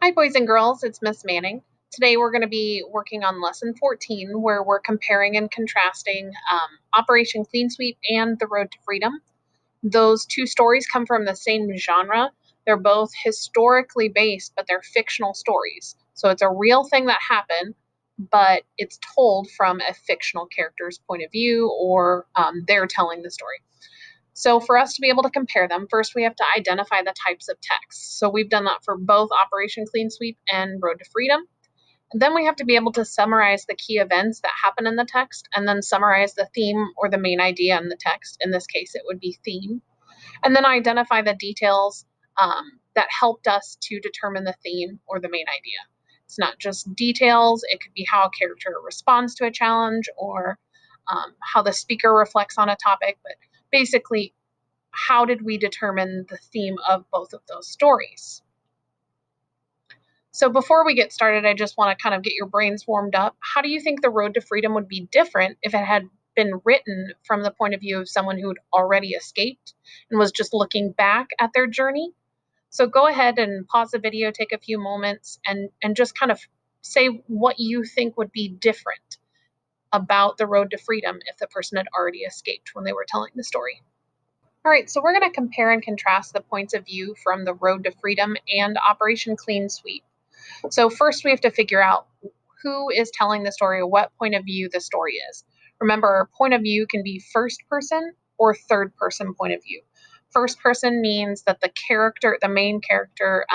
Hi, boys and girls. It's Miss Manning. Today we're going to be working on lesson 14, where we're comparing and contrasting Operation Clean Sweep and The Road to Freedom. Those two stories come from the same genre. They're both historically based, but they're fictional stories. So it's a real thing that happened, but it's told from a fictional character's point of view, or they're telling the story. So for us to be able to compare them, first we have to identify the types of text. So we've done that for both Operation Clean Sweep and Road to Freedom. And then we have to be able to summarize the key events that happen in the text and then summarize the theme or the main idea in the text. In this case, it would be theme. And then identify the details that helped us to determine the theme or the main idea. It's not just details, it could be how a character responds to a challenge or how the speaker reflects on a topic, but basically, how did we determine the theme of both of those stories? So before we get started, I just want to kind of get your brains warmed up. How do you think The Road to Freedom would be different if it had been written from the point of view of someone who had already escaped and was just looking back at their journey? So go ahead and pause the video, take a few moments, and just kind of say what you think would be different about The Road to Freedom if the person had already escaped when they were telling the story. All right, so we're going to compare and contrast the points of view from The Road to Freedom and Operation Clean Sweep. So first we have to figure out who is telling the story or what point of view the story is. Remember, point of view can be first person or third person point of view. First person means that the main character,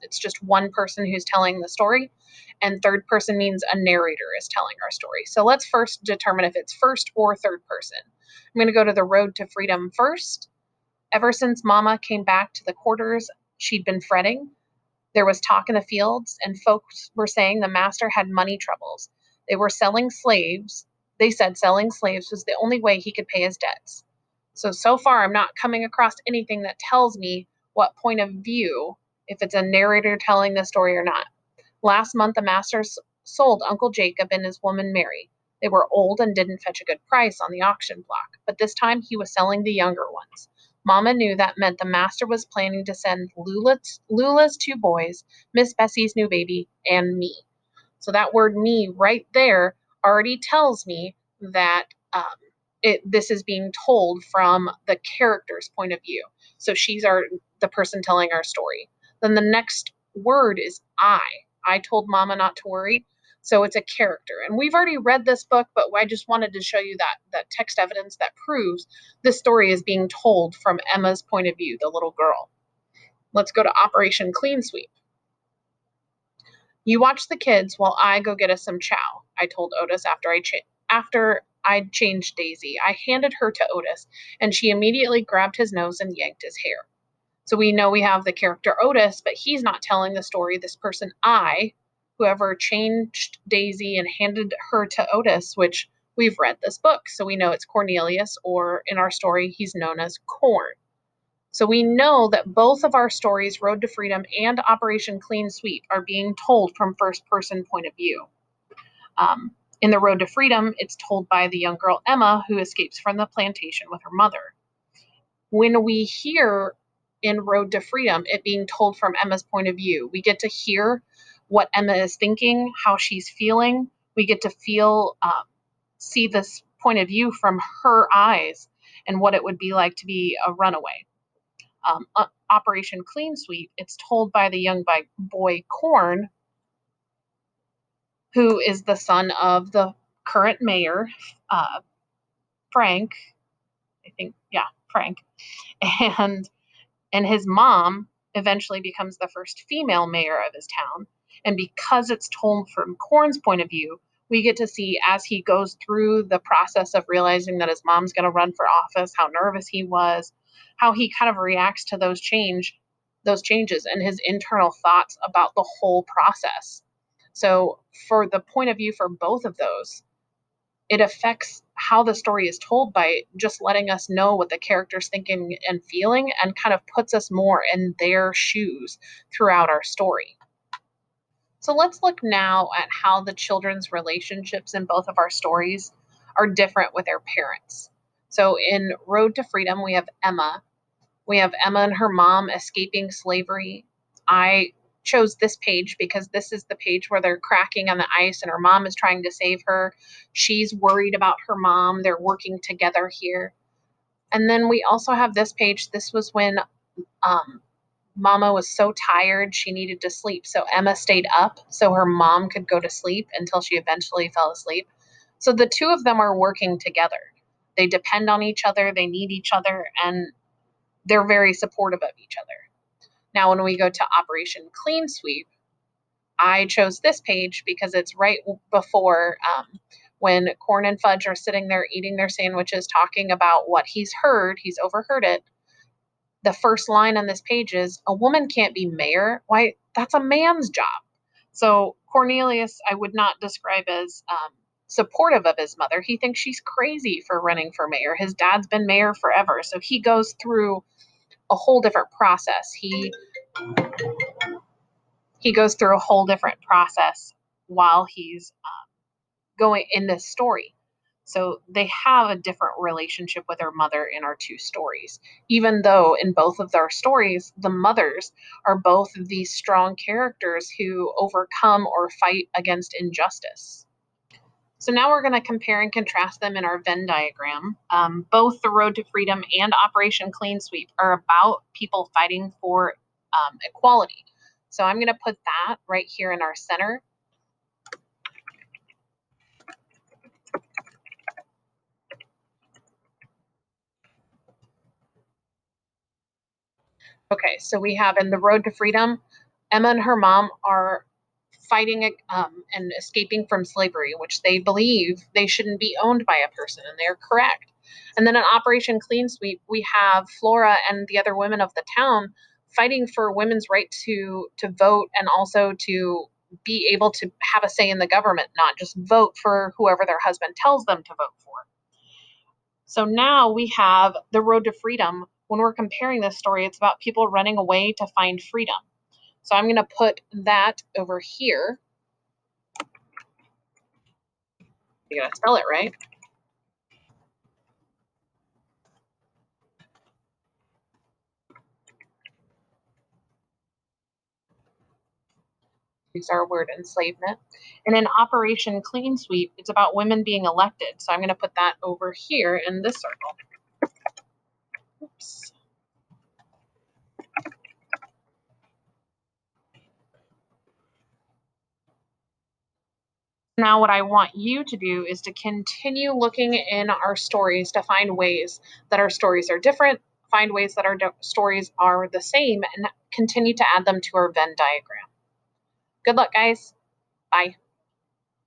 it's just one person who's telling the story. And third person means a narrator is telling our story. So let's first determine if it's first or third person. I'm going to go to The Road to Freedom first. Ever since Mama came back to the quarters, she'd been fretting. There was talk in the fields, and folks were saying the master had money troubles. They were selling slaves. They said selling slaves was the only way he could pay his debts. So far, I'm not coming across anything that tells me what point of view, if it's a narrator telling the story or not. Last month, the master sold Uncle Jacob and his woman Mary. They were old and didn't fetch a good price on the auction block, but this time he was selling the younger ones. Mama knew that meant the master was planning to send Lula's two boys, Miss Bessie's new baby, and me. So that word "me" right there already tells me that this is being told from the character's point of view. So she's the person telling our story. Then the next word is I. I told Mama not to worry. So it's a character. And we've already read this book, but I just wanted to show you that text evidence that proves this story is being told from Emma's point of view, the little girl. Let's go to Operation Clean Sweep. You watch the kids while I go get us some chow, I told Otis after I'd changed Daisy. I handed her to Otis, and she immediately grabbed his nose and yanked his hair. So we know we have the character Otis, but he's not telling the story. This person, I, whoever changed Daisy and handed her to Otis, which we've read this book, so we know it's Cornelius, or in our story, he's known as Corn. So we know that both of our stories, Road to Freedom and Operation Clean Sweep, are being told from first person point of view. In The Road to Freedom, it's told by the young girl Emma, who escapes from the plantation with her mother. When we hear in Road to Freedom it being told from Emma's point of view, we get to hear what Emma is thinking, how she's feeling. We get to see this point of view from her eyes and what it would be like to be a runaway. Operation Clean Sweep, it's told by the young boy Corn, who is the son of the current mayor, Frank. I think, yeah, Frank. And his mom eventually becomes the first female mayor of his town. And because it's told from Corn's point of view, we get to see as he goes through the process of realizing that his mom's going to run for office, how nervous he was, how he kind of reacts to those changes and his internal thoughts about the whole process. So for the point of view for both of those, it affects how the story is told by just letting us know what the character's thinking and feeling, and kind of puts us more in their shoes throughout our story. So let's look now at how the children's relationships in both of our stories are different with their parents. So in Road to Freedom, we have Emma. We have Emma and her mom escaping slavery. I chose this page because this is the page where they're cracking on the ice and her mom is trying to save her. She's worried about her mom. They're working together here. And then we also have this page. This was when um, Mama was so tired she needed to sleep. So Emma stayed up so her mom could go to sleep until she eventually fell asleep. So the two of them are working together. They depend on each other, they need each other, and they're very supportive of each other. Now, when we go to Operation Clean Sweep, I chose this page because it's right before when Corn and Fudge are sitting there eating their sandwiches, talking about what he's heard. He's overheard it. The first line on this page is, "A woman can't be mayor. Why, that's a man's job." So Cornelius, I would not describe as supportive of his mother. He thinks she's crazy for running for mayor. His dad's been mayor forever. So he goes through a whole different process. He goes through a whole different process while he's going in this story. So they have a different relationship with their mother in our two stories, even though in both of their stories, the mothers are both these strong characters who overcome or fight against injustice. So now we're going to compare and contrast them in our Venn diagram. Both the Road to Freedom and Operation Clean Sweep are about people fighting for equality. So I'm going to put that right here in our center. Okay, so we have in the Road to Freedom, Emma and her mom are fighting and escaping from slavery, which they believe they shouldn't be owned by a person, and they're correct. And then in Operation Clean Sweep, we have Flora and the other women of the town fighting for women's right to vote and also to be able to have a say in the government, not just vote for whoever their husband tells them to vote for. So now we have the Road to Freedom. When we're comparing this story, it's about people running away to find freedom. So I'm going to put that over here. You got to spell it right. Use our word enslavement. And in Operation Clean Sweep, it's about women being elected. So I'm going to put that over here in this circle. Oops. Now, what I want you to do is to continue looking in our stories to find ways that our stories are different, find ways that our stories are the same, and continue to add them to our Venn diagram. Good luck, guys. Bye.